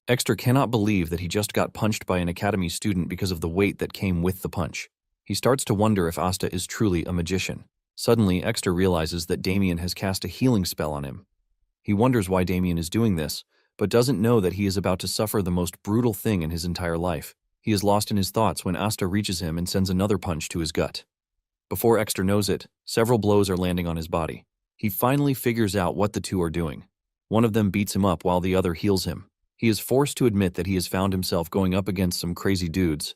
Exter cannot believe that he just got punched by an academy student because of the weight that came with the punch. He starts to wonder if Asta is truly a magician. Suddenly, Exter realizes that Damien has cast a healing spell on him. He wonders why Damien is doing this, but doesn't know that he is about to suffer the most brutal thing in his entire life. He is lost in his thoughts when Asta reaches him and sends another punch to his gut. Before Exter knows it, several blows are landing on his body. He finally figures out what the two are doing. One of them beats him up while the other heals him. He is forced to admit that he has found himself going up against some crazy dudes.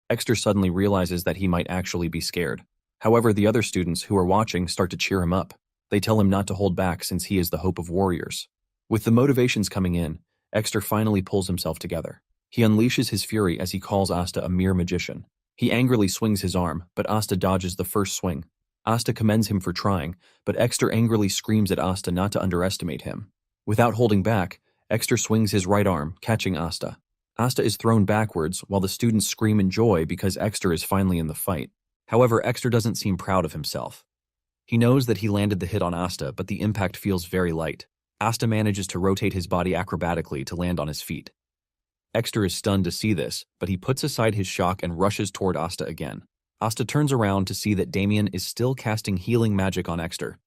Exter suddenly realizes that he might actually be scared. However, the other students who are watching start to cheer him up. They tell him not to hold back since he is the hope of warriors. With the motivations coming in, Exter finally pulls himself together. He unleashes his fury as he calls Asta a mere magician. He angrily swings his arm, but Asta dodges the first swing. Asta commends him for trying, but Exter angrily screams at Asta not to underestimate him. Without holding back, Exter swings his right arm, catching Asta. Asta is thrown backwards while the students scream in joy because Exter is finally in the fight. However, Exter doesn't seem proud of himself. He knows that he landed the hit on Asta, but the impact feels very light. Asta manages to rotate his body acrobatically to land on his feet. Exter is stunned to see this, but he puts aside his shock and rushes toward Asta again. Asta turns around to see that Damien is still casting healing magic on Exter.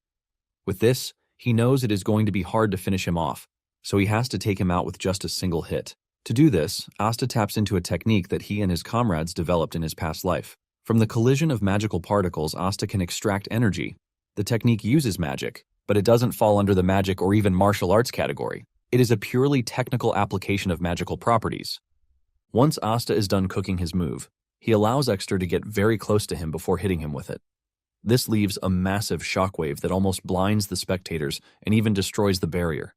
With this, he knows it is going to be hard to finish him off, so he has to take him out with just a single hit. To do this, Asta taps into a technique that he and his comrades developed in his past life. From the collision of magical particles, Asta can extract energy. The technique uses magic, but it doesn't fall under the magic or even martial arts category. It is a purely technical application of magical properties. Once Asta is done cooking his move, he allows Exter to get very close to him before hitting him with it. This leaves a massive shockwave that almost blinds the spectators and even destroys the barrier.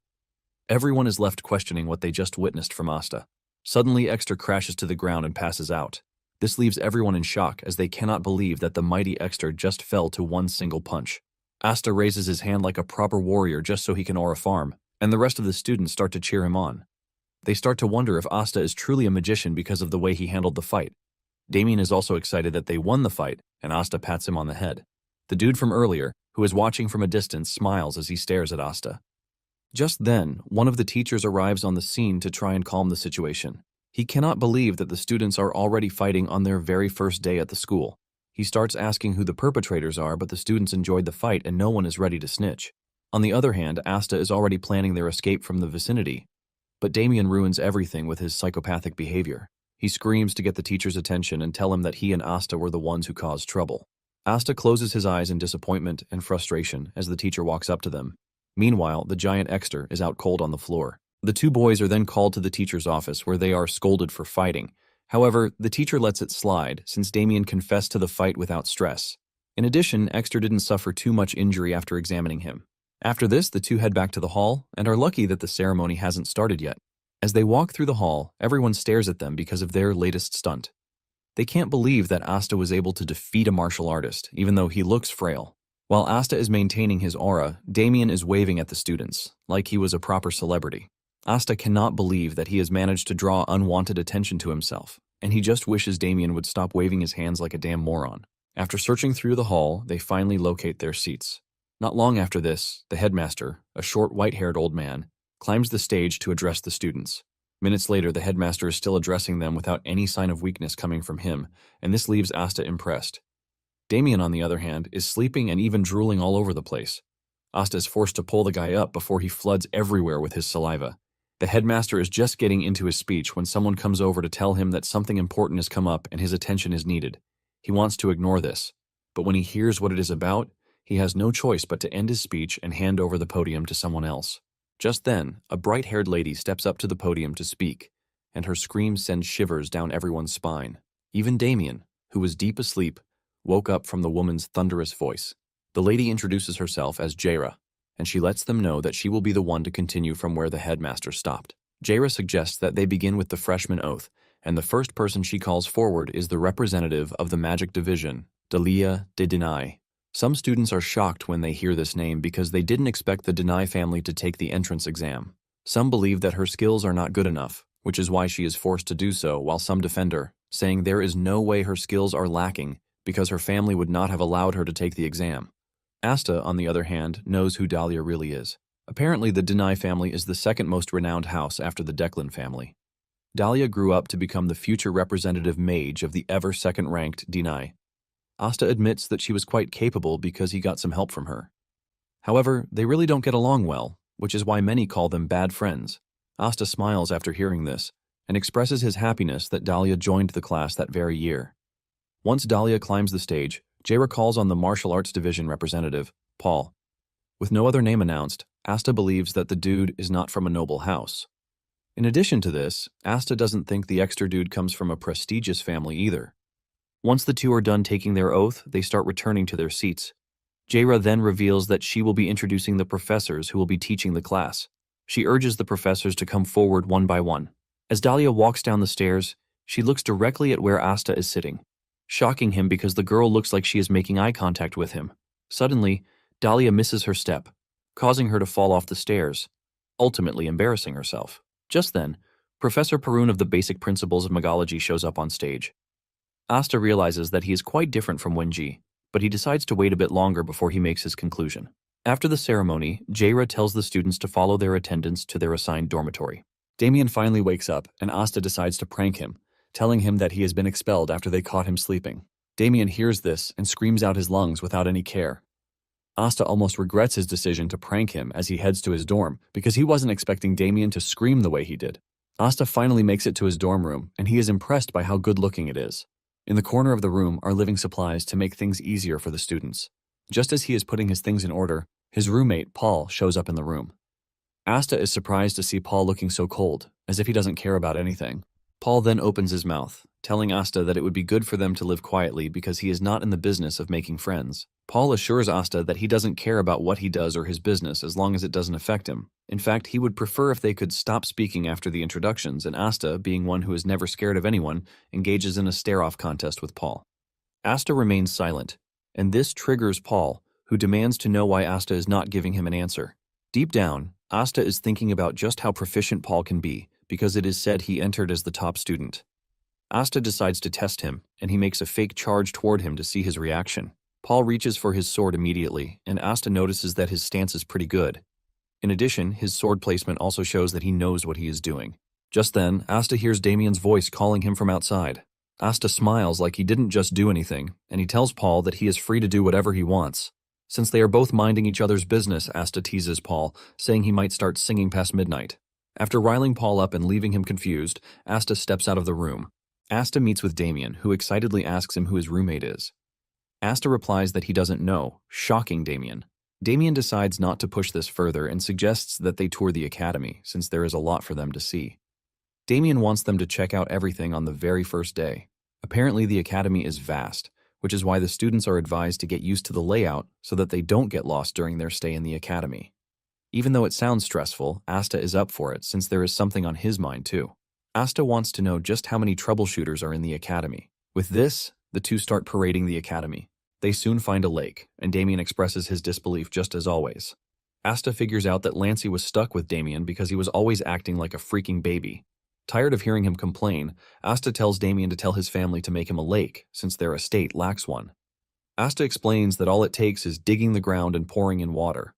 Everyone is left questioning what they just witnessed from Asta. Suddenly, Exter crashes to the ground and passes out. This leaves everyone in shock as they cannot believe that the mighty Exter just fell to one single punch. Asta raises his hand like a proper warrior just so he can aura farm, and the rest of the students start to cheer him on. They start to wonder if Asta is truly a magician because of the way he handled the fight. Damien is also excited that they won the fight, and Asta pats him on the head. The dude from earlier, who is watching from a distance, smiles as he stares at Asta. Just then, one of the teachers arrives on the scene to try and calm the situation. He cannot believe that the students are already fighting on their very first day at the school. He starts asking who the perpetrators are, but the students enjoyed the fight and no one is ready to snitch. On the other hand, Asta is already planning their escape from the vicinity. But Damien ruins everything with his psychopathic behavior. He screams to get the teacher's attention and tell him that he and Asta were the ones who caused trouble. Asta closes his eyes in disappointment and frustration as the teacher walks up to them. Meanwhile, the giant Exter is out cold on the floor. The two boys are then called to the teacher's office where they are scolded for fighting. However, the teacher lets it slide since Damien confessed to the fight without stress. In addition, Exter didn't suffer too much injury after examining him. After this, the two head back to the hall and are lucky that the ceremony hasn't started yet. As they walk through the hall, everyone stares at them because of their latest stunt. They can't believe that Asta was able to defeat a martial artist, even though he looks frail. While Asta is maintaining his aura, Damien is waving at the students, like he was a proper celebrity. Asta cannot believe that he has managed to draw unwanted attention to himself, and he just wishes Damien would stop waving his hands like a damn moron. After searching through the hall, they finally locate their seats. Not long after this, the headmaster, a short white-haired old man, climbs the stage to address the students. Minutes later, the headmaster is still addressing them without any sign of weakness coming from him, and this leaves Asta impressed. Damien, on the other hand, is sleeping and even drooling all over the place. Asta is forced to pull the guy up before he floods everywhere with his saliva. The headmaster is just getting into his speech when someone comes over to tell him that something important has come up and his attention is needed. He wants to ignore this, but when he hears what it is about, he has no choice but to end his speech and hand over the podium to someone else. Just then, a bright-haired lady steps up to the podium to speak, and her scream sends shivers down everyone's spine. Even Damien, who was deep asleep, woke up from the woman's thunderous voice. The lady introduces herself as Jaira, and she lets them know that she will be the one to continue from where the headmaster stopped. Jaira suggests that they begin with the freshman oath, and the first person she calls forward is the representative of the magic division, Delia de Denai. Some students are shocked when they hear this name because they didn't expect the Denai family to take the entrance exam. Some believe that her skills are not good enough, which is why she is forced to do so, while some defend her, saying there is no way her skills are lacking because her family would not have allowed her to take the exam. Asta, on the other hand, knows who Dahlia really is. Apparently, the Denai family is the second most renowned house after the Declan family. Dahlia grew up to become the future representative mage of the ever second-ranked Denai. Asta admits that she was quite capable because he got some help from her. However, they really don't get along well, which is why many call them bad friends. Asta smiles after hearing this and expresses his happiness that Dahlia joined the class that very year. Once Dahlia climbs the stage, Jaira calls on the martial arts division representative, Paul. With no other name announced, Asta believes that the dude is not from a noble house. In addition to this, Asta doesn't think the extra dude comes from a prestigious family either. Once the two are done taking their oath, they start returning to their seats. Jaira then reveals that she will be introducing the professors who will be teaching the class. She urges the professors to come forward one by one. As Dahlia walks down the stairs, she looks directly at where Asta is sitting, shocking him because the girl looks like she is making eye contact with him. Suddenly, Dahlia misses her step, causing her to fall off the stairs, ultimately embarrassing herself. Just then, Professor Perun of the Basic Principles of Magology shows up on stage. Asta realizes that he is quite different from Wenji, but he decides to wait a bit longer before he makes his conclusion. After the ceremony, Jaira tells the students to follow their attendants to their assigned dormitory. Damien finally wakes up, and Asta decides to prank him, telling him that he has been expelled after they caught him sleeping. Damien hears this and screams out his lungs without any care. Asta almost regrets his decision to prank him as he heads to his dorm because he wasn't expecting Damien to scream the way he did. Asta finally makes it to his dorm room, and he is impressed by how good-looking it is. In the corner of the room are living supplies to make things easier for the students. Just as he is putting his things in order, his roommate, Paul, shows up in the room. Asta is surprised to see Paul looking so cold, as if he doesn't care about anything. Paul then opens his mouth, telling Asta that it would be good for them to live quietly because he is not in the business of making friends. Paul assures Asta that he doesn't care about what he does or his business as long as it doesn't affect him. In fact, he would prefer if they could stop speaking after the introductions, and Asta, being one who is never scared of anyone, engages in a stare-off contest with Paul. Asta remains silent, and this triggers Paul, who demands to know why Asta is not giving him an answer. Deep down, Asta is thinking about just how proficient Paul can be, because it is said he entered as the top student. Asta decides to test him, and he makes a fake charge toward him to see his reaction. Paul reaches for his sword immediately, and Asta notices that his stance is pretty good. In addition, his sword placement also shows that he knows what he is doing. Just then, Asta hears Damien's voice calling him from outside. Asta smiles like he didn't just do anything, and he tells Paul that he is free to do whatever he wants. Since they are both minding each other's business, Asta teases Paul, saying he might start singing past midnight. After riling Paul up and leaving him confused, Asta steps out of the room. Asta meets with Damien, who excitedly asks him who his roommate is. Asta replies that he doesn't know, shocking Damien. Damien decides not to push this further and suggests that they tour the academy, since there is a lot for them to see. Damien wants them to check out everything on the very first day. Apparently, the academy is vast, which is why the students are advised to get used to the layout so that they don't get lost during their stay in the academy. Even though it sounds stressful, Asta is up for it since there is something on his mind too. Asta wants to know just how many troubleshooters are in the academy. With this, the two start parading the academy. They soon find a lake, and Damien expresses his disbelief just as always. Asta figures out that Lancey was stuck with Damien because he was always acting like a freaking baby. Tired of hearing him complain, Asta tells Damien to tell his family to make him a lake, since their estate lacks one. Asta explains that all it takes is digging the ground and pouring in water.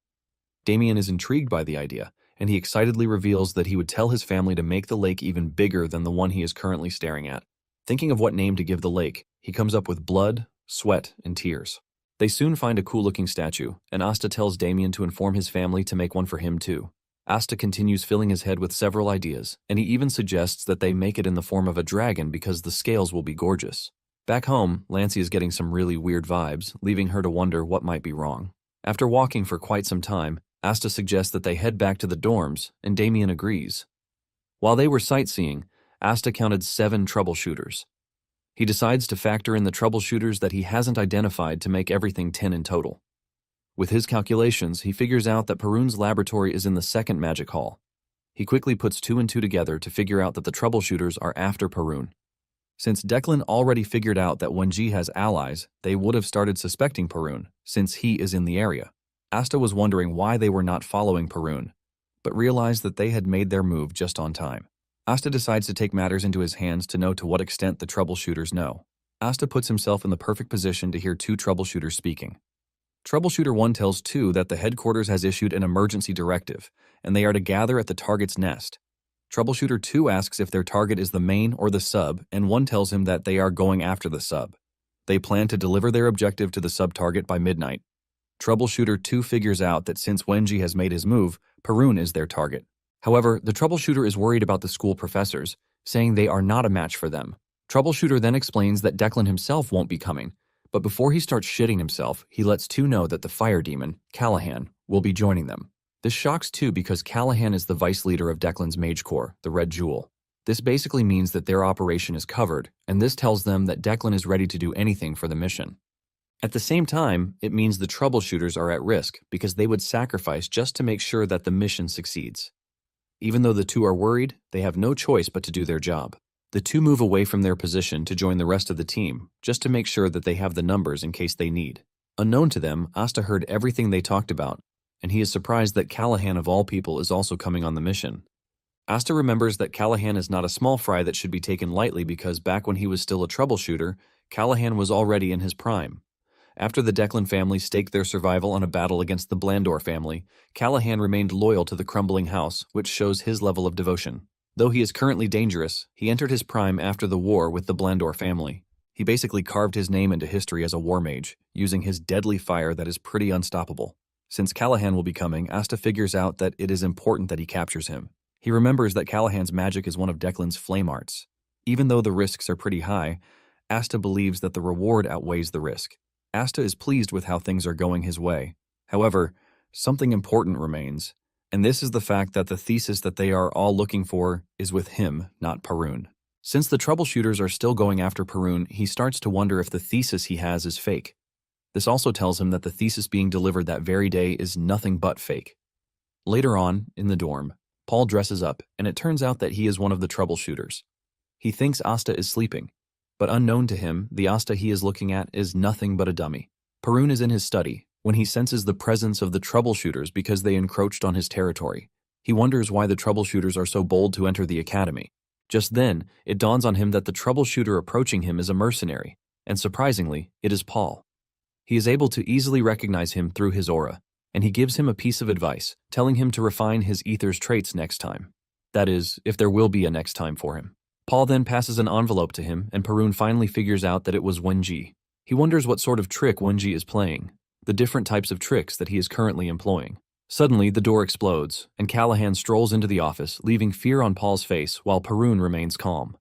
Damien is intrigued by the idea, and he excitedly reveals that he would tell his family to make the lake even bigger than the one he is currently staring at. Thinking of what name to give the lake, he comes up with blood, sweat, and tears. They soon find a cool-looking statue, and Asta tells Damien to inform his family to make one for him too. Asta continues filling his head with several ideas, and he even suggests that they make it in the form of a dragon because the scales will be gorgeous. Back home, Lancey is getting some really weird vibes, leaving her to wonder what might be wrong. After walking for quite some time, Asta suggests that they head back to the dorms, and Damien agrees. While they were sightseeing, Asta counted 7 troubleshooters. He decides to factor in the troubleshooters that he hasn't identified to make everything 10 in total. With his calculations, he figures out that Perun's laboratory is in the second magic hall. He quickly puts 2 and 2 together to figure out that the troubleshooters are after Perun. Since Declan already figured out that Wenji has allies, they would have started suspecting Perun, since he is in the area. Asta was wondering why they were not following Perun, but realized that they had made their move just on time. Asta decides to take matters into his hands to know to what extent the troubleshooters know. Asta puts himself in the perfect position to hear 2 troubleshooters speaking. Troubleshooter 1 tells 2 that the headquarters has issued an emergency directive, and they are to gather at the target's nest. Troubleshooter 2 asks if their target is the main or the sub, and 1 tells him that they are going after the sub. They plan to deliver their objective to the sub-target by midnight. Troubleshooter 2 figures out that since Wenji has made his move, Parun is their target. However, the troubleshooter is worried about the school professors, saying they are not a match for them. Troubleshooter then explains that Declan himself won't be coming, but before he starts shitting himself, he lets 2 know that the fire demon, Callahan, will be joining them. This shocks 2 because Callahan is the vice leader of Declan's Mage Corps, the Red Jewel. This basically means that their operation is covered, and this tells them that Declan is ready to do anything for the mission. At the same time, it means the troubleshooters are at risk because they would sacrifice just to make sure that the mission succeeds. Even though the 2 are worried, they have no choice but to do their job. The 2 move away from their position to join the rest of the team, just to make sure that they have the numbers in case they need. Unknown to them, Asta heard everything they talked about, and he is surprised that Callahan of all people is also coming on the mission. Asta remembers that Callahan is not a small fry that should be taken lightly because back when he was still a troubleshooter, Callahan was already in his prime. After the Declan family staked their survival on a battle against the Blandor family, Callahan remained loyal to the crumbling house, which shows his level of devotion. Though he is currently dangerous, he entered his prime after the war with the Blandor family. He basically carved his name into history as a war mage, using his deadly fire that is pretty unstoppable. Since Callahan will be coming, Asta figures out that it is important that he captures him. He remembers that Callahan's magic is one of Declan's flame arts. Even though the risks are pretty high, Asta believes that the reward outweighs the risk. Asta is pleased with how things are going his way. However, something important remains, and this is the fact that the thesis that they are all looking for is with him, not Parun. Since the troubleshooters are still going after Parun, he starts to wonder if the thesis he has is fake. This also tells him that the thesis being delivered that very day is nothing but fake. Later on, in the dorm, Paul dresses up, and it turns out that he is one of the troubleshooters. He thinks Asta is sleeping, but unknown to him, the Asta he is looking at is nothing but a dummy. Parun is in his study when he senses the presence of the troubleshooters because they encroached on his territory. He wonders why the troubleshooters are so bold to enter the academy. Just then, it dawns on him that the troubleshooter approaching him is a mercenary, and surprisingly, it is Paul. He is able to easily recognize him through his aura, and he gives him a piece of advice, telling him to refine his ether's traits next time. That is, if there will be a next time for him. Paul then passes an envelope to him, and Parun finally figures out that it was Wenji. He wonders what sort of trick Wenji is playing, the different types of tricks that he is currently employing. Suddenly, the door explodes, and Callahan strolls into the office, leaving fear on Paul's face while Parun remains calm.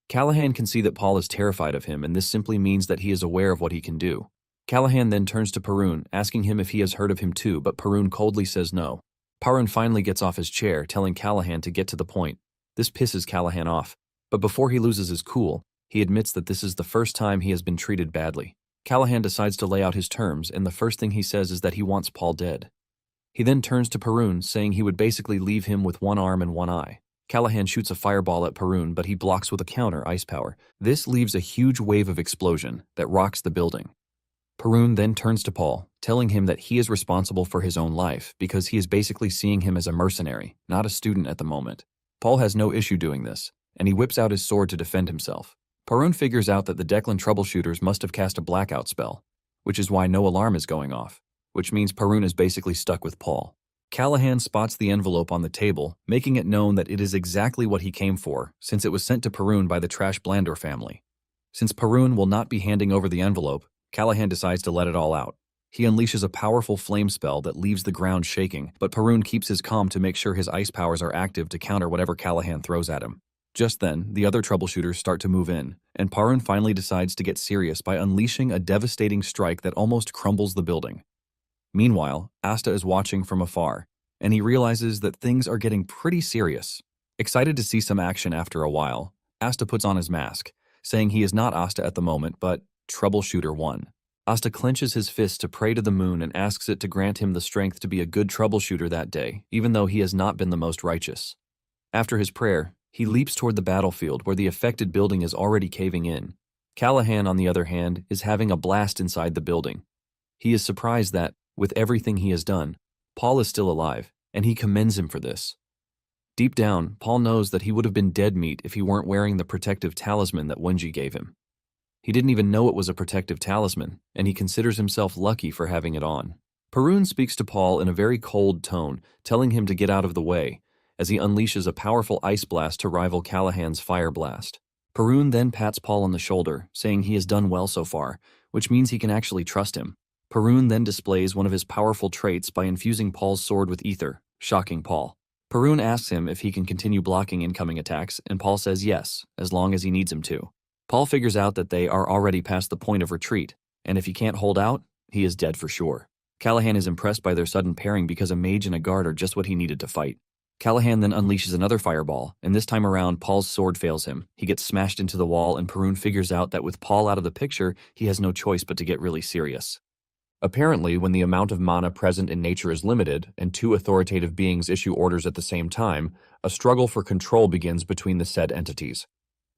Callahan can see that Paul is terrified of him, and this simply means that he is aware of what he can do. Callahan then turns to Parun, asking him if he has heard of him too, but Parun coldly says no. Parun finally gets off his chair, telling Callahan to get to the point. This pisses Callahan off, but before he loses his cool, he admits that this is the first time he has been treated badly. Callahan decides to lay out his terms, and the first thing he says is that he wants Paul dead. He then turns to Parun, saying he would basically leave him with one arm and one eye. Callahan shoots a fireball at Parun, but he blocks with a counter ice power. This leaves a huge wave of explosion that rocks the building. Parun then turns to Paul, telling him that he is responsible for his own life because he is basically seeing him as a mercenary, not a student at the moment. Paul has no issue doing this, and he whips out his sword to defend himself. Parun figures out that the Declan troubleshooters must have cast a blackout spell, which is why no alarm is going off, which means Parun is basically stuck with Paul. Callahan spots the envelope on the table, making it known that it is exactly what he came for, since it was sent to Parun by the Trash Blandor family. Since Parun will not be handing over the envelope, Callahan decides to let it all out. He unleashes a powerful flame spell that leaves the ground shaking, but Parun keeps his calm to make sure his ice powers are active to counter whatever Callahan throws at him. Just then, the other troubleshooters start to move in, and Parun finally decides to get serious by unleashing a devastating strike that almost crumbles the building. Meanwhile, Asta is watching from afar, and he realizes that things are getting pretty serious. Excited to see some action after a while, Asta puts on his mask, saying he is not Asta at the moment, but Troubleshooter 1. Asta clenches his fist to pray to the moon and asks it to grant him the strength to be a good troubleshooter that day, even though he has not been the most righteous. After his prayer, he leaps toward the battlefield where the affected building is already caving in. Callahan, on the other hand, is having a blast inside the building. He is surprised that, with everything he has done, Paul is still alive, and he commends him for this. Deep down, Paul knows that he would have been dead meat if he weren't wearing the protective talisman that Wenji gave him. He didn't even know it was a protective talisman, and he considers himself lucky for having it on. Parun speaks to Paul in a very cold tone, telling him to get out of the way, as he unleashes a powerful ice blast to rival Callahan's fire blast. Parun then pats Paul on the shoulder, saying he has done well so far, which means he can actually trust him. Parun then displays one of his powerful traits by infusing Paul's sword with ether, shocking Paul. Parun asks him if he can continue blocking incoming attacks, and Paul says yes, as long as he needs him to. Paul figures out that they are already past the point of retreat, and if he can't hold out, he is dead for sure. Callahan is impressed by their sudden pairing because a mage and a guard are just what he needed to fight. Callahan then unleashes another fireball, and this time around Paul's sword fails him. He gets smashed into the wall, and Parun figures out that with Paul out of the picture, he has no choice but to get really serious. Apparently, when the amount of mana present in nature is limited, and two authoritative beings issue orders at the same time, a struggle for control begins between the said entities.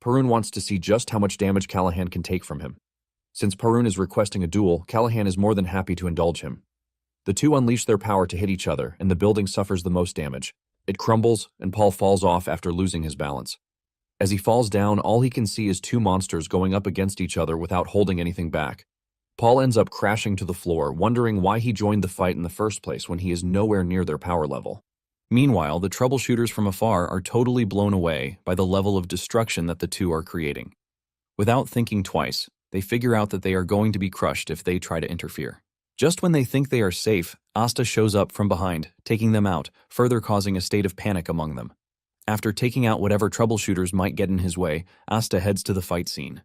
Parun wants to see just how much damage Callahan can take from him. Since Parun is requesting a duel, Callahan is more than happy to indulge him. The two unleash their power to hit each other, and the building suffers the most damage. It crumbles, and Paul falls off after losing his balance. As he falls down, all he can see is two monsters going up against each other without holding anything back. Paul ends up crashing to the floor, wondering why he joined the fight in the first place when he is nowhere near their power level. Meanwhile, the troubleshooters from afar are totally blown away by the level of destruction that the two are creating. Without thinking twice, they figure out that they are going to be crushed if they try to interfere. Just when they think they are safe, Asta shows up from behind, taking them out, further causing a state of panic among them. After taking out whatever troubleshooters might get in his way, Asta heads to the fight scene.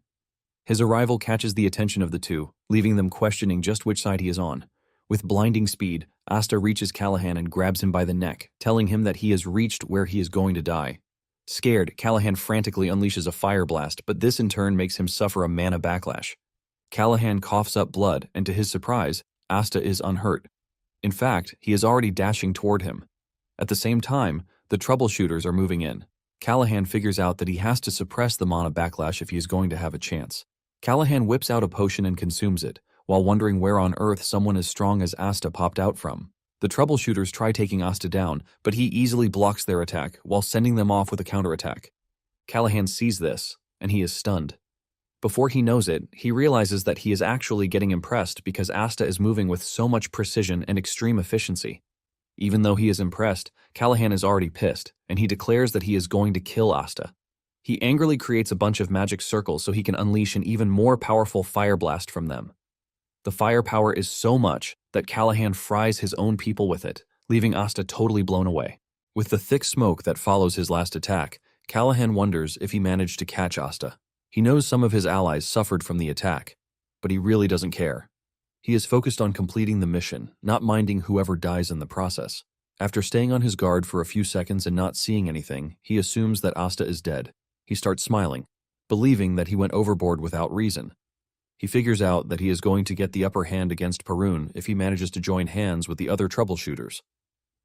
His arrival catches the attention of the two, leaving them questioning just which side he is on. With blinding speed, Asta reaches Callahan and grabs him by the neck, telling him that he has reached where he is going to die. Scared, Callahan frantically unleashes a fire blast, but this in turn makes him suffer a mana backlash. Callahan coughs up blood, and to his surprise, Asta is unhurt. In fact, he is already dashing toward him. At the same time, the troubleshooters are moving in. Callahan figures out that he has to suppress the mana backlash if he is going to have a chance. Callahan whips out a potion and consumes it, while wondering where on earth someone as strong as Asta popped out from. The troubleshooters try taking Asta down, but he easily blocks their attack while sending them off with a counterattack. Callahan sees this, and he is stunned. Before he knows it, he realizes that he is actually getting impressed because Asta is moving with so much precision and extreme efficiency. Even though he is impressed, Callahan is already pissed, and he declares that he is going to kill Asta. He angrily creates a bunch of magic circles so he can unleash an even more powerful fire blast from them. The firepower is so much that Callahan fries his own people with it, leaving Asta totally blown away. With the thick smoke that follows his last attack, Callahan wonders if he managed to catch Asta. He knows some of his allies suffered from the attack, but he really doesn't care. He is focused on completing the mission, not minding whoever dies in the process. After staying on his guard for a few seconds and not seeing anything, he assumes that Asta is dead. He starts smiling, believing that he went overboard without reason. He figures out that he is going to get the upper hand against Parun if he manages to join hands with the other troubleshooters.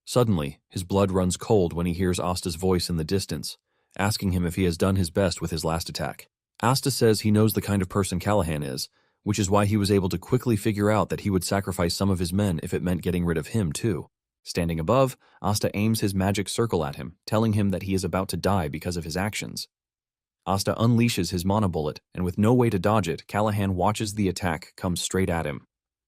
Suddenly, his blood runs cold when he hears Asta's voice in the distance, asking him if he has done his best with his last attack. Asta says he knows the kind of person Callahan is, which is why he was able to quickly figure out that he would sacrifice some of his men if it meant getting rid of him too. Standing above, Asta aims his magic circle at him, telling him that he is about to die because of his actions. Asta unleashes his mana bullet, and with no way to dodge it, Callahan watches the attack come straight at him.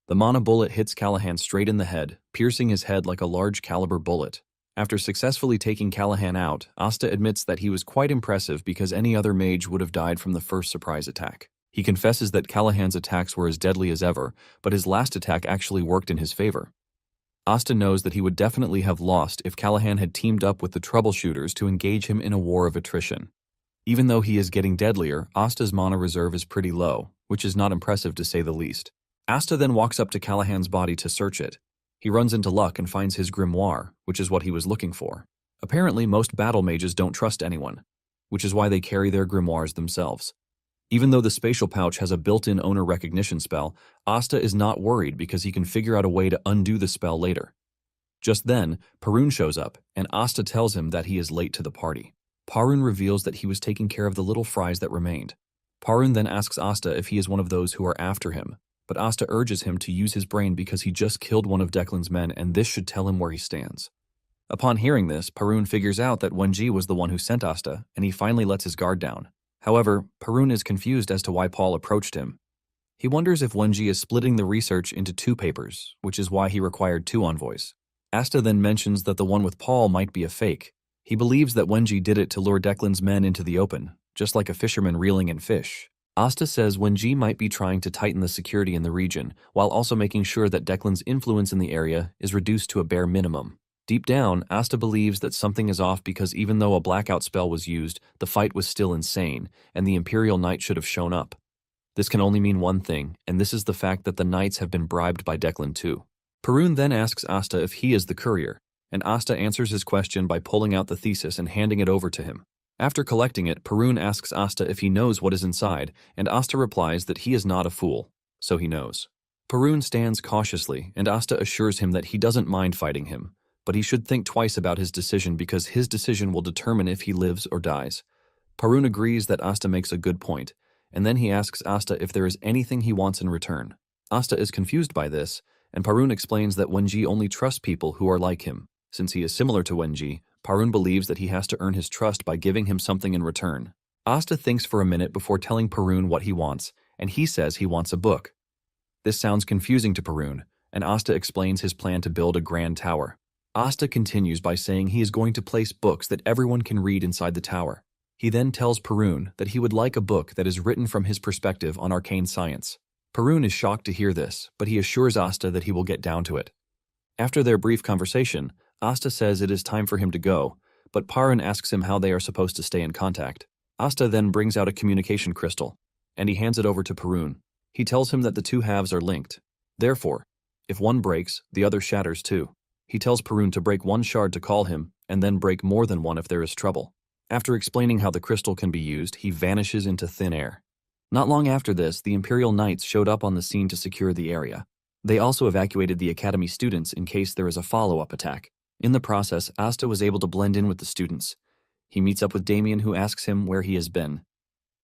The mana bullet hits Callahan straight in the head, piercing his head like a large caliber bullet. After successfully taking Callahan out, Asta admits that he was quite impressive because any other mage would have died from the first surprise attack. He confesses that Callahan's attacks were as deadly as ever, but his last attack actually worked in his favor. Asta knows that he would definitely have lost if Callahan had teamed up with the troubleshooters to engage him in a war of attrition. Even though he is getting deadlier, Asta's mana reserve is pretty low, which is not impressive to say the least. Asta then walks up to Callahan's body to search it. He runs into luck and finds his grimoire, which is what he was looking for. Apparently, most battle mages don't trust anyone, which is why they carry their grimoires themselves. Even though the spatial pouch has a built-in owner recognition spell, Asta is not worried because he can figure out a way to undo the spell later. Just then, Parun shows up, and Asta tells him that he is late to the party. Parun reveals that he was taking care of the little fries that remained. Parun then asks Asta if he is one of those who are after him, but Asta urges him to use his brain because he just killed one of Declan's men and this should tell him where he stands. Upon hearing this, Parun figures out that Wenji was the one who sent Asta, and he finally lets his guard down. However, Parun is confused as to why Paul approached him. He wonders if Wenji is splitting the research into two papers, which is why he required two envoys. Asta then mentions that the one with Paul might be a fake. He believes that Wenji did it to lure Declan's men into the open, just like a fisherman reeling in fish. Asta says Wenji might be trying to tighten the security in the region, while also making sure that Declan's influence in the area is reduced to a bare minimum. Deep down, Asta believes that something is off because even though a blackout spell was used, the fight was still insane, and the Imperial Knight should have shown up. This can only mean one thing, and this is the fact that the Knights have been bribed by Declan too. Parun then asks Asta if he is the courier, and Asta answers his question by pulling out the thesis and handing it over to him. After collecting it, Parun asks Asta if he knows what is inside, and Asta replies that he is not a fool, so he knows. Parun stands cautiously, and Asta assures him that he doesn't mind fighting him, but he should think twice about his decision because his decision will determine if he lives or dies. Parun agrees that Asta makes a good point, and then he asks Asta if there is anything he wants in return. Asta is confused by this, and Parun explains that Wenji only trusts people who are like him. Since he is similar to Wenji, Parun believes that he has to earn his trust by giving him something in return. Asta thinks for a minute before telling Parun what he wants, and he says he wants a book. This sounds confusing to Parun, and Asta explains his plan to build a grand tower. Asta continues by saying he is going to place books that everyone can read inside the tower. He then tells Parun that he would like a book that is written from his perspective on arcane science. Parun is shocked to hear this, but he assures Asta that he will get down to it. After their brief conversation, Asta says it is time for him to go, but Parun asks him how they are supposed to stay in contact. Asta then brings out a communication crystal, and he hands it over to Parun. He tells him that the two halves are linked. Therefore, if one breaks, the other shatters too. He tells Parun to break one shard to call him, and then break more than one if there is trouble. After explaining how the crystal can be used, he vanishes into thin air. Not long after this, the Imperial Knights showed up on the scene to secure the area. They also evacuated the Academy students in case there is a follow-up attack. In the process, Asta was able to blend in with the students. He meets up with Damien, who asks him where he has been.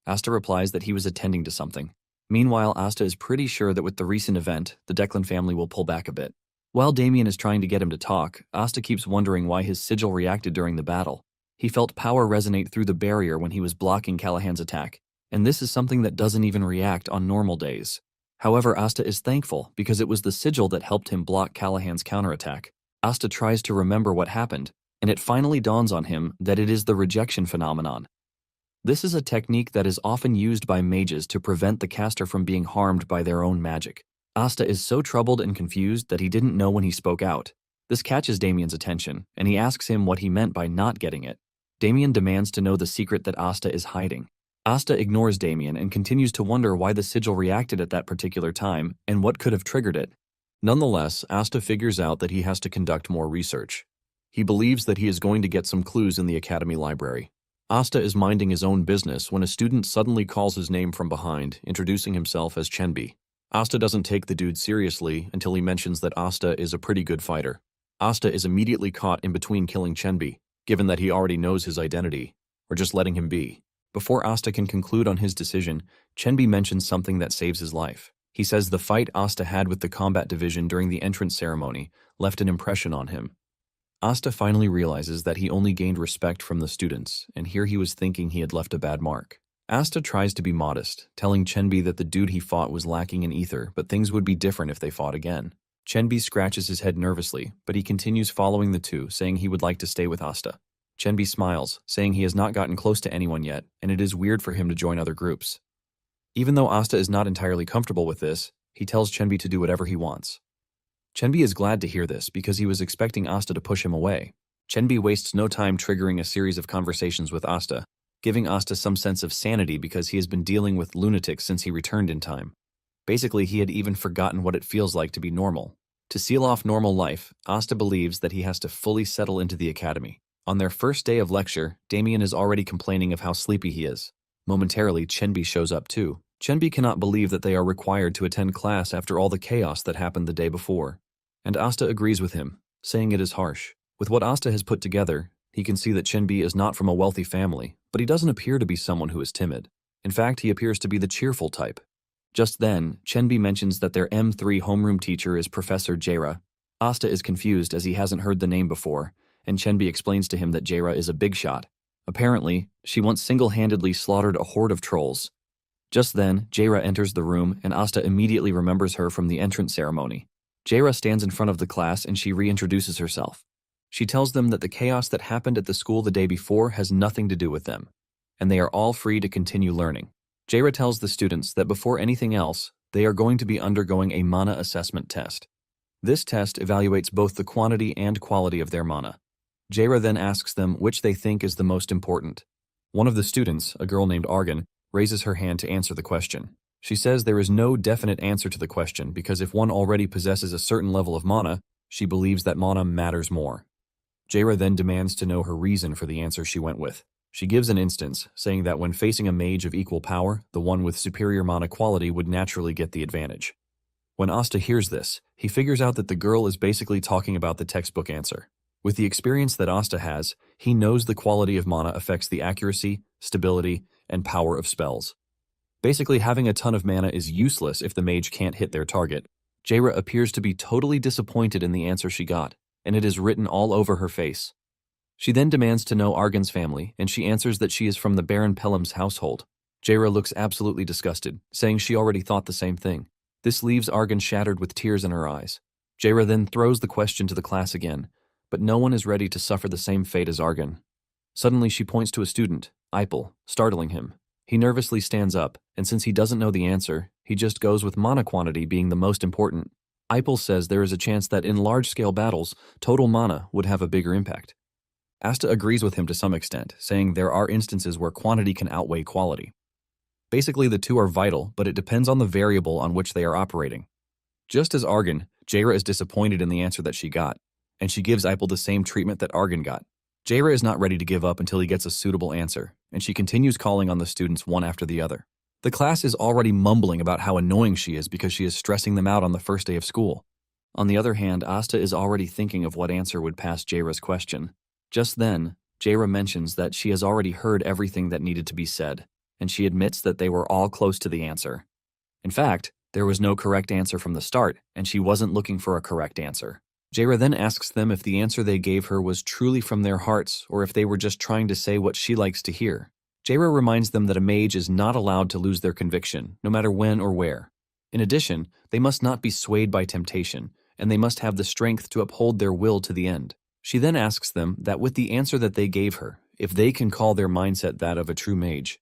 Asta replies that he was attending to something. Meanwhile, Asta is pretty sure that with the recent event, the Declan family will pull back a bit. While Damien is trying to get him to talk, Asta keeps wondering why his sigil reacted during the battle. He felt power resonate through the barrier when he was blocking Callahan's attack, and this is something that doesn't even react on normal days. However, Asta is thankful because it was the sigil that helped him block Callahan's counterattack. Asta tries to remember what happened, and it finally dawns on him that it is the rejection phenomenon. This is a technique that is often used by mages to prevent the caster from being harmed by their own magic. Asta is so troubled and confused that he didn't know when he spoke out. This catches Damien's attention, and he asks him what he meant by not getting it. Damien demands to know the secret that Asta is hiding. Asta ignores Damien and continues to wonder why the sigil reacted at that particular time and what could have triggered it. Nonetheless, Asta figures out that he has to conduct more research. He believes that he is going to get some clues in the Academy library. Asta is minding his own business when a student suddenly calls his name from behind, introducing himself as Chenbi. Asta doesn't take the dude seriously until he mentions that Asta is a pretty good fighter. Asta is immediately caught in between killing Chenbi, given that he already knows his identity, or just letting him be. Before Asta can conclude on his decision, Chenbi mentions something that saves his life. He says the fight Asta had with the combat division during the entrance ceremony left an impression on him. Asta finally realizes that he only gained respect from the students, and here he was thinking he had left a bad mark. Asta tries to be modest, telling Chenbi that the dude he fought was lacking in ether, but things would be different if they fought again. Chenbi scratches his head nervously, but he continues following the two, saying he would like to stay with Asta. Chenbi smiles, saying he has not gotten close to anyone yet, and it is weird for him to join other groups. Even though Asta is not entirely comfortable with this, he tells Chenbi to do whatever he wants. Chenbi is glad to hear this because he was expecting Asta to push him away. Chenbi wastes no time triggering a series of conversations with Asta, giving Asta some sense of sanity because he has been dealing with lunatics since he returned in time. Basically, he had even forgotten what it feels like to be normal. To seal off normal life, Asta believes that he has to fully settle into the academy. On their first day of lecture, Damien is already complaining of how sleepy he is. Momentarily, Chenbi shows up too. Chenbi cannot believe that they are required to attend class after all the chaos that happened the day before. And Asta agrees with him, saying it is harsh. With what Asta has put together, he can see that Chenbi is not from a wealthy family, but he doesn't appear to be someone who is timid. In fact, he appears to be the cheerful type. Just then, Chenbi mentions that their M3 homeroom teacher is Professor Jaira. Asta is confused as he hasn't heard the name before, and Chenbi explains to him that Jaira is a big shot. Apparently, she once single-handedly slaughtered a horde of trolls. Just then, Jaira enters the room, and Asta immediately remembers her from the entrance ceremony. Jaira stands in front of the class and she reintroduces herself. She tells them that the chaos that happened at the school the day before has nothing to do with them, and they are all free to continue learning. Jaira tells the students that before anything else, they are going to be undergoing a mana assessment test. This test evaluates both the quantity and quality of their mana. Jaira then asks them which they think is the most important. One of the students, a girl named Argan, raises her hand to answer the question. She says there is no definite answer to the question because if one already possesses a certain level of mana, she believes that mana matters more. Jaira then demands to know her reason for the answer she went with. She gives an instance, saying that when facing a mage of equal power, the one with superior mana quality would naturally get the advantage. When Asta hears this, he figures out that the girl is basically talking about the textbook answer. With the experience that Asta has, he knows the quality of mana affects the accuracy, stability, and power of spells. Basically, having a ton of mana is useless if the mage can't hit their target. Jaira appears to be totally disappointed in the answer she got, and it is written all over her face. She then demands to know Argan's family, and she answers that she is from the Baron Pelham's household. Jaira looks absolutely disgusted, saying she already thought the same thing. This leaves Argan shattered with tears in her eyes. Jaira then throws the question to the class again, but no one is ready to suffer the same fate as Argan. Suddenly she points to a student, Ipel, startling him. He nervously stands up, and since he doesn't know the answer, he just goes with mana quantity being the most important. Ipel says there is a chance that in large-scale battles, total mana would have a bigger impact. Asta agrees with him to some extent, saying there are instances where quantity can outweigh quality. Basically, the two are vital, but it depends on the variable on which they are operating. Just as Argan, Jaira is disappointed in the answer that she got, and she gives Ipel the same treatment that Argan got. Jaira is not ready to give up until he gets a suitable answer, and she continues calling on the students one after the other. The class is already mumbling about how annoying she is because she is stressing them out on the first day of school. On the other hand, Asta is already thinking of what answer would pass Jaira's question. Just then, Jaira mentions that she has already heard everything that needed to be said, and she admits that they were all close to the answer. In fact, there was no correct answer from the start, and she wasn't looking for a correct answer. Jaira then asks them if the answer they gave her was truly from their hearts or if they were just trying to say what she likes to hear. Jaira reminds them that a mage is not allowed to lose their conviction, no matter when or where. In addition, they must not be swayed by temptation, and they must have the strength to uphold their will to the end. She then asks them that with the answer that they gave her, if they can call their mindset that of a true mage.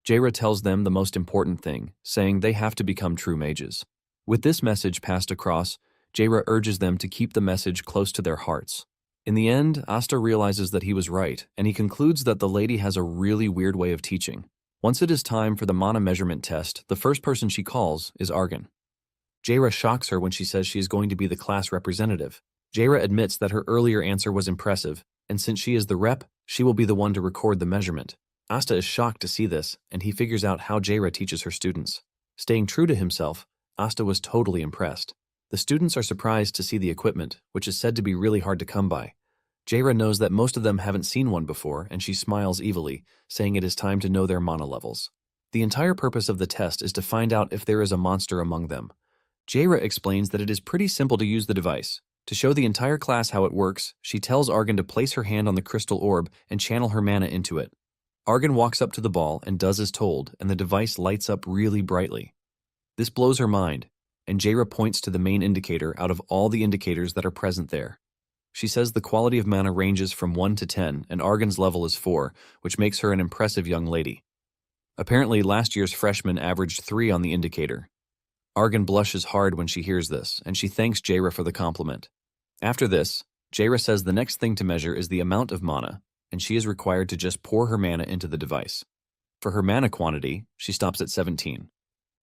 Jaira tells them the most important thing, saying they have to become true mages. With this message passed across, Jaira urges them to keep the message close to their hearts. In the end, Asta realizes that he was right, and he concludes that the lady has a really weird way of teaching. Once it is time for the mana measurement test, the first person she calls is Argan. Jaira shocks her when she says she is going to be the class representative. Jaira admits that her earlier answer was impressive, and since she is the rep, she will be the one to record the measurement. Asta is shocked to see this, and he figures out how Jaira teaches her students. Staying true to himself, Asta was totally impressed. The students are surprised to see the equipment, which is said to be really hard to come by. Jaira knows that most of them haven't seen one before, and she smiles evilly, saying it is time to know their mana levels. The entire purpose of the test is to find out if there is a monster among them. Jaira explains that it is pretty simple to use the device. To show the entire class how it works, she tells Argan to place her hand on the crystal orb and channel her mana into it. Argan walks up to the ball and does as told, and the device lights up really brightly. This blows her mind, and Jaira points to the main indicator out of all the indicators that are present there. She says the quality of mana ranges from 1 to 10, and Argan's level is 4, which makes her an impressive young lady. Apparently, last year's freshman averaged 3 on the indicator. Argan blushes hard when she hears this, and she thanks Jaira for the compliment. After this, Jaira says the next thing to measure is the amount of mana, and she is required to just pour her mana into the device. For her mana quantity, she stops at 17.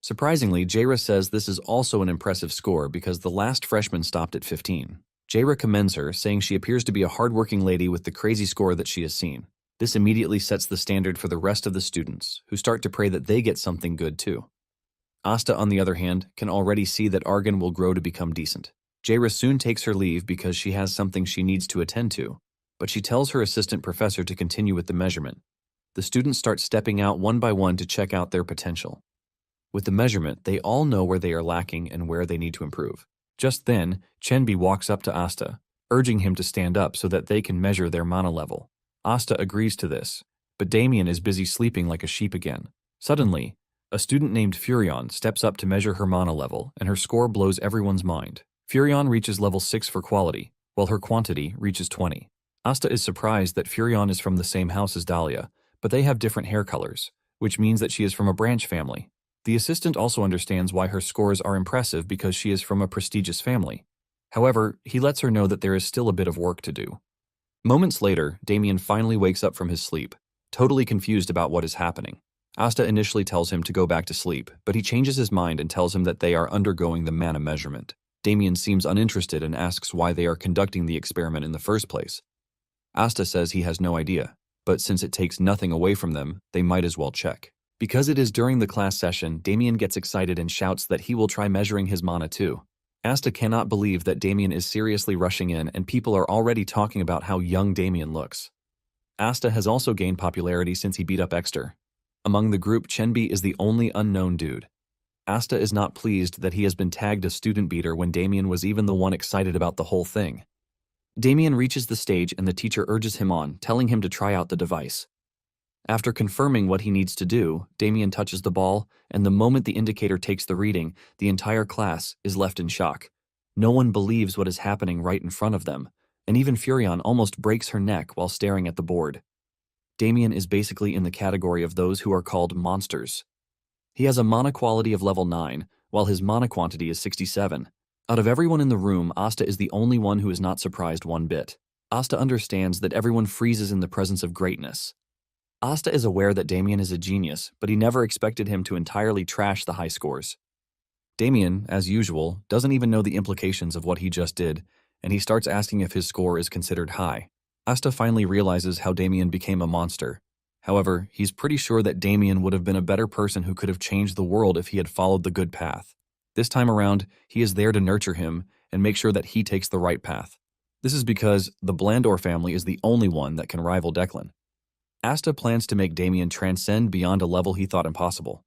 Surprisingly, Jaira says this is also an impressive score because the last freshman stopped at 15. Jaira commends her, saying she appears to be a hardworking lady with the crazy score that she has seen. This immediately sets the standard for the rest of the students, who start to pray that they get something good too. Asta, on the other hand, can already see that Argan will grow to become decent. Jaira soon takes her leave because she has something she needs to attend to, but she tells her assistant professor to continue with the measurement. The students start stepping out one by one to check out their potential. With the measurement, they all know where they are lacking and where they need to improve. Just then, Chenbi walks up to Asta, urging him to stand up so that they can measure their mana level. Asta agrees to this, but Damien is busy sleeping like a sheep again. Suddenly, a student named Furion steps up to measure her mana level, and her score blows everyone's mind. Furion reaches level 6 for quality, while her quantity reaches 20. Asta is surprised that Furion is from the same house as Dahlia, but they have different hair colors, which means that she is from a branch family. The assistant also understands why her scores are impressive because she is from a prestigious family. However, he lets her know that there is still a bit of work to do. Moments later, Damien finally wakes up from his sleep, totally confused about what is happening. Asta initially tells him to go back to sleep, but he changes his mind and tells him that they are undergoing the mana measurement. Damien seems uninterested and asks why they are conducting the experiment in the first place. Asta says he has no idea, but since it takes nothing away from them, they might as well check. Because it is during the class session, Damien gets excited and shouts that he will try measuring his mana too. Asta cannot believe that Damien is seriously rushing in and people are already talking about how young Damien looks. Asta has also gained popularity since he beat up Exter. Among the group, Chenbi is the only unknown dude. Asta is not pleased that he has been tagged a student beater when Damien was even the one excited about the whole thing. Damien reaches the stage and the teacher urges him on, telling him to try out the device. After confirming what he needs to do, Damien touches the ball, and the moment the indicator takes the reading, the entire class is left in shock. No one believes what is happening right in front of them, and even Furion almost breaks her neck while staring at the board. Damien is basically in the category of those who are called monsters. He has a mana quality of level 9, while his mana quantity is 67. Out of everyone in the room, Asta is the only one who is not surprised one bit. Asta understands that everyone freezes in the presence of greatness. Asta is aware that Damien is a genius, but he never expected him to entirely trash the high scores. Damien, as usual, doesn't even know the implications of what he just did, and he starts asking if his score is considered high. Asta finally realizes how Damien became a monster. However, he's pretty sure that Damien would have been a better person who could have changed the world if he had followed the good path. This time around, he is there to nurture him and make sure that he takes the right path. This is because the Blandor family is the only one that can rival Declan. Asta plans to make Damien transcend beyond a level he thought impossible.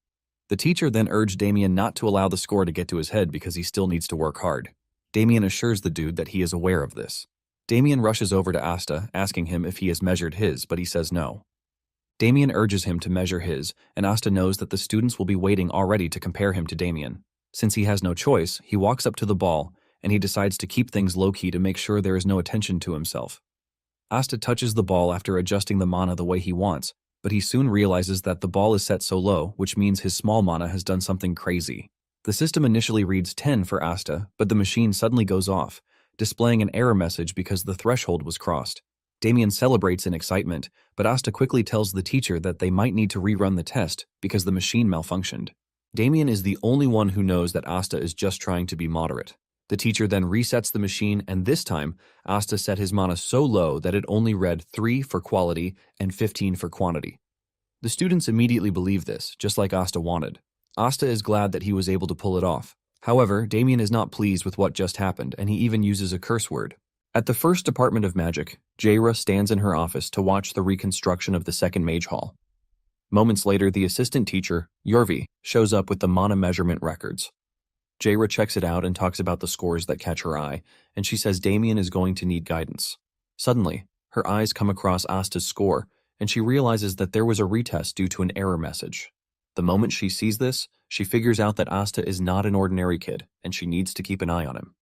The teacher then urged Damien not to allow the score to get to his head because he still needs to work hard. Damien assures the dude that he is aware of this. Damien rushes over to Asta, asking him if he has measured his, but he says no. Damien urges him to measure his, and Asta knows that the students will be waiting already to compare him to Damien. Since he has no choice, he walks up to the ball, and he decides to keep things low-key to make sure there is no attention to himself. Asta touches the ball after adjusting the mana the way he wants, but he soon realizes that the ball is set so low, which means his small mana has done something crazy. The system initially reads 10 for Asta, but the machine suddenly goes off, displaying an error message because the threshold was crossed. Damien celebrates in excitement, but Asta quickly tells the teacher that they might need to rerun the test because the machine malfunctioned. Damien is the only one who knows that Asta is just trying to be moderate. The teacher then resets the machine, and this time, Asta set his mana so low that it only read 3 for quality and 15 for quantity. The students immediately believe this, just like Asta wanted. Asta is glad that he was able to pull it off. However, Damien is not pleased with what just happened, and he even uses a curse word. At the first Department of Magic, Jaira stands in her office to watch the reconstruction of the second Mage Hall. Moments later, the assistant teacher, Yorvi, shows up with the mana measurement records. Jaira checks it out and talks about the scores that catch her eye, and she says Damien is going to need guidance. Suddenly, her eyes come across Asta's score, and she realizes that there was a retest due to an error message. The moment she sees this, she figures out that Asta is not an ordinary kid, and she needs to keep an eye on him.